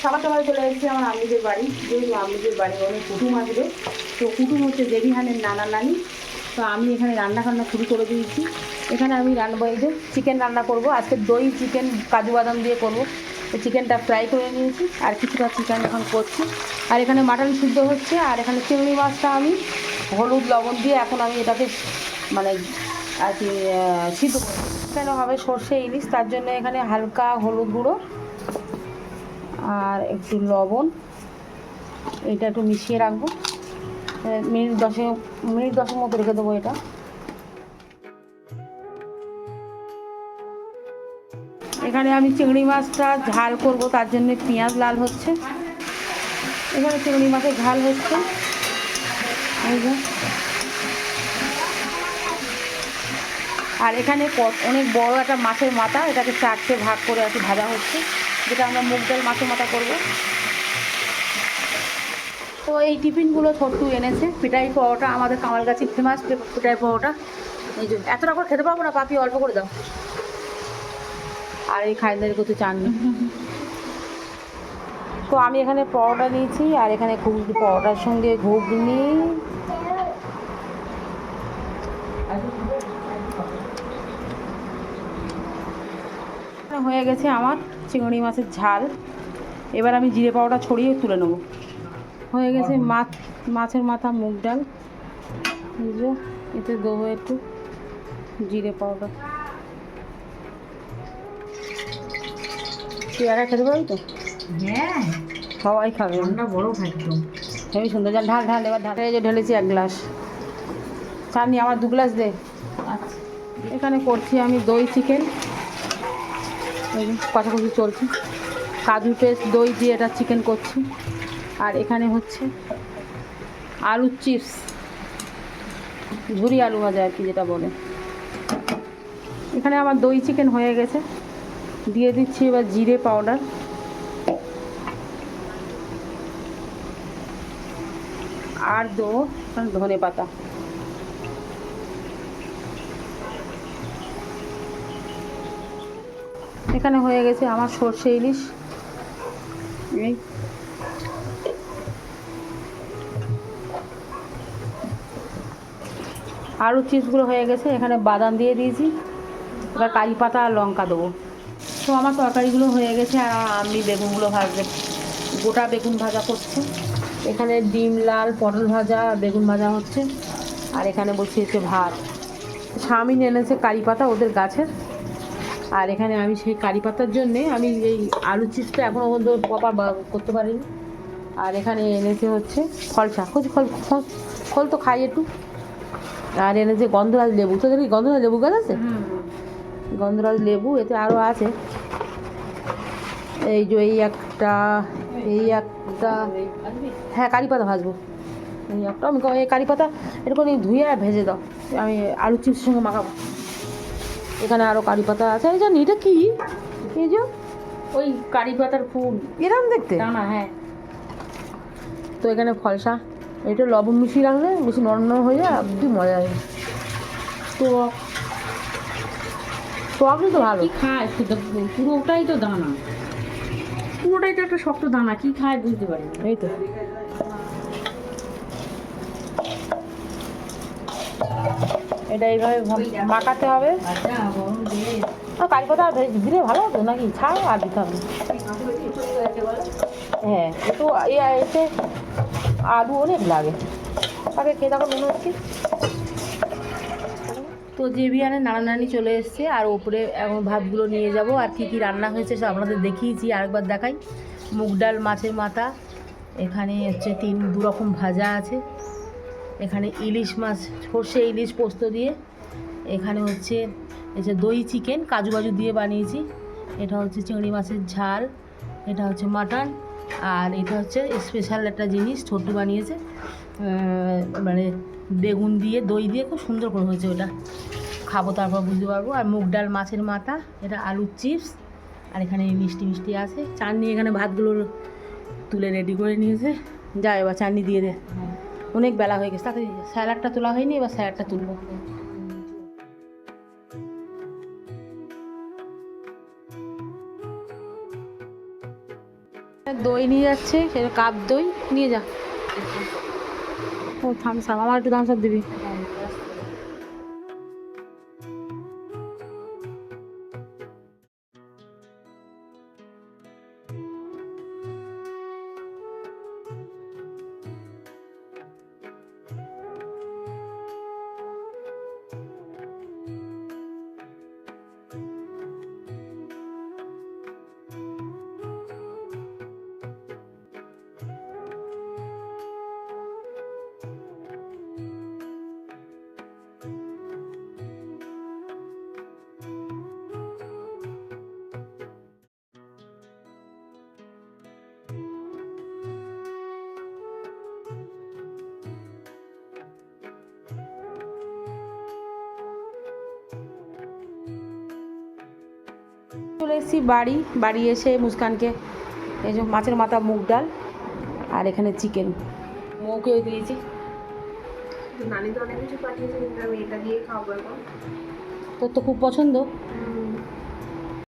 সকাল সকাল চলে এসেছি আমার আম্মিদের বাড়ি, যেহেতু আম্মিদের বাড়ি অনেক কুটুম আসবে। তো কুটুম হচ্ছে জেবিহানের নানা নানি। তো আমি এখানে রান্না শুরু করে দিয়েছি। এখানে আমি রান্না এই যে চিকেন রান্না করব আজকে, দই চিকেন কাজু বাদাম দিয়ে করব। তো চিকেনটা ফ্রাই করে নিয়েছি আর কিছুটা চিকেন এখন করছি। আর এখানে মাটন সিদ্ধ হচ্ছে, আর এখানে চিংড়ি মাছটা আমি হলুদ লবণ দিয়ে এখন আমি এটাকে মানে আর কি সিদ্ধ করব। এখানে হবে সর্ষে ইলিশ, তার জন্য এখানে হালকা হলুদ গুঁড়ো আর একটু লবণ, এটা একটু মিশিয়ে রাখবো। মিনিট দশের মতো রেখে দেবো এটা। এখানে আমি চিংড়ি মাছটা ঝাল করব, তার জন্য পেঁয়াজ লাল হচ্ছে। এখানে চিংড়ি মাছের ঝাল হচ্ছে, এই যে। আর এখানে অনেক বড় একটা মাছের মাথা, এটাকে 4টে ভাগ করে আর কি ভাজা হচ্ছে, যেটা আমরা মুগ ডাল মাছের মাথা করবো। তো এই টিফিনগুলো ছোট্টু এনেছে, পিঠাই পাওয়াটা আমাদের কামালগাছির ফেমাস পিঠাই পাওয়াটা। এই যে এতটা করে খেতে পারবো না, পাপি অল্প করে দাও। আর এই খাইদের করতে চাননি। তো আমি এখানে পরোটা নিয়েছি, আর এখানে ঘুগনি, পরোটার সঙ্গে ঘুগনি। হয়ে গেছে আমার চিংড়ি মাছের ঝাল। এবার আমি জিরে পাউডার ছড়িয়ে তুলে নেব। হয়ে গেছে মাছের মাথা মুগ ডাল, এতে দেবো একটু জিরে পাউডার। পেয়ারা খেতে পারবি তো? হ্যাঁ, সবাই খাবে, আমরা বড় খাইতো। হেবি সুন্দর। ঢাল ঢাল, এবার ঢালে যে ঢেলেছি 1 গ্লাস। চাটনি আমার 2 গ্লাস দে। আচ্ছা, এখানে করছি আমি দই চিকেন, কষাকষি চলছে। কাজু পেস্ট দই দিয়ে এটা চিকেন করছি। আর এখানে হচ্ছে আলুর চিপস, ঝুরি আলু ভাজা আর কি যেটা বলে। এখানে আমার দই চিকেন হয়ে গেছে, দিয়ে দিচ্ছি এবার জিরে পাউডার। আর দেবো ধনে পাতা। এখানে হয়ে গেছে আমার সর্ষে ইলিশ। এই আলু চিপসগুলো হয়ে গেছে, এখানে বাদাম দিয়ে দিয়েছি। এবার কারি পাতা আর লঙ্কা দেবো। তো আমার তরকারিগুলো হয়ে গেছে, আর আমি বেগুনগুলো ভাজতে, গোটা বেগুন ভাজা করছি। এখানে ডিম লাল, পটল ভাজা আর বেগুন ভাজা হচ্ছে। আর এখানে বসিয়েছে ভাত। স্বামীন এনেছে কারি পাতা ওদের গাছের। আর এখানে আমি সেই কারি পাতার জন্যে আমি এই আলু চিপসটা এখনও পর্যন্ত প্রপার করতে পারিনি। আর এখানে এনেছে হচ্ছে ফলসা, ফল ফল ফল তো খাই একটু। আর এনেছে গন্ধরাজ লেবু। তো দেখি গন্ধরাজ লেবু গাছ আছে, গন্ধরাজ লেবু। এতে আরও আছে, এই যে এই একটা হ্যাঁ কারি পাতা ভাজবো। এই একটা আমি এই কারি পাতা এরকম ধুয়ে আর ভেজে দাও, আমি আলু চিপসের সঙ্গে মাখাবো। এখানে আরও কারি পাতা আছে। এই জানি এটা কি, এই যে ওই কারি পাতার ফুল এরকম দেখতে। দানা। হ্যাঁ, তো এখানে ফলসা, এটা লবণ মিশিয়ে রাখলে বেশি নরম নরম হয়ে যায়, খুব মজা হয়। তো টক তো ভালো। কি খায় শুধু, পুরোটাই তো দানা, পুরোটাই তো একটা শক্ত দানা, কি খায় বুঝতে পারি না। এই তো এটা এইভাবে মাখাতে হবে। আচ্ছা, গরম দিয়ে কারি পাতা আর দিলে ভালো হতো নাকি, ছাড় আর দিতে হবে। হ্যাঁ, একটু এতে আলু অনেক লাগে। তাকে খেয়ে দেখো মনে হচ্ছে। তো জেবিয়ানের নানা নানি চলে এসছে, আর ওপরে এখন ভাতগুলো নিয়ে যাব। আর কি কি রান্না হয়েছে সব আপনাদের দেখিয়েছি, আরেকবার দেখাই। মুগ ডাল মাছের মাথা, এখানে হচ্ছে 2 রকম ভাজা আছে। এখানে ইলিশ মাছ, সর্ষে ইলিশ পোস্ত দিয়ে। এখানে হচ্ছে এই যে দই চিকেন কাজু বাজু দিয়ে বানিয়েছি। এটা হচ্ছে চিংড়ি মাছের ঝাল। এটা হচ্ছে মাটন। আর এটা হচ্ছে স্পেশাল একটা জিনিস ছোট্টু বানিয়েছে, মানে বেগুন দিয়ে দই দিয়ে খুব সুন্দর করে হয়েছে। ওটা খাবো, তারপর বুঝতে পারবো। আর মুগ ডাল মাছের মাথা, এটা আলুর চিপস। আর এখানে মিষ্টি মিষ্টি আছে। চাটনি এখানে ভাতগুলো তুলে রেডি করে নিয়েছে। যা এবার চাটনি দিয়ে দে, অনেক বেলা হয়ে গেছে। তাতে স্যালাডটা তোলা হয়নি, এবার স্যালাডটা তুলবো। দই নিয়ে যাচ্ছে, সেটা কাপ দই নিয়ে যা। ও থামস আপ, আমার একটু থামস আপ দিবি। চলে এসেছি বাড়ি এসে মুস্কানকে এই যে মাছের মাথা, মুগ ডাল আর এখানে চিকেন মৌকেও দিয়েছি। নানি তো অনেক কিছু পাঠিয়েছে, কিন্তু আমি এটা দিয়ে খাবো এখন। তোর তো খুব পছন্দ।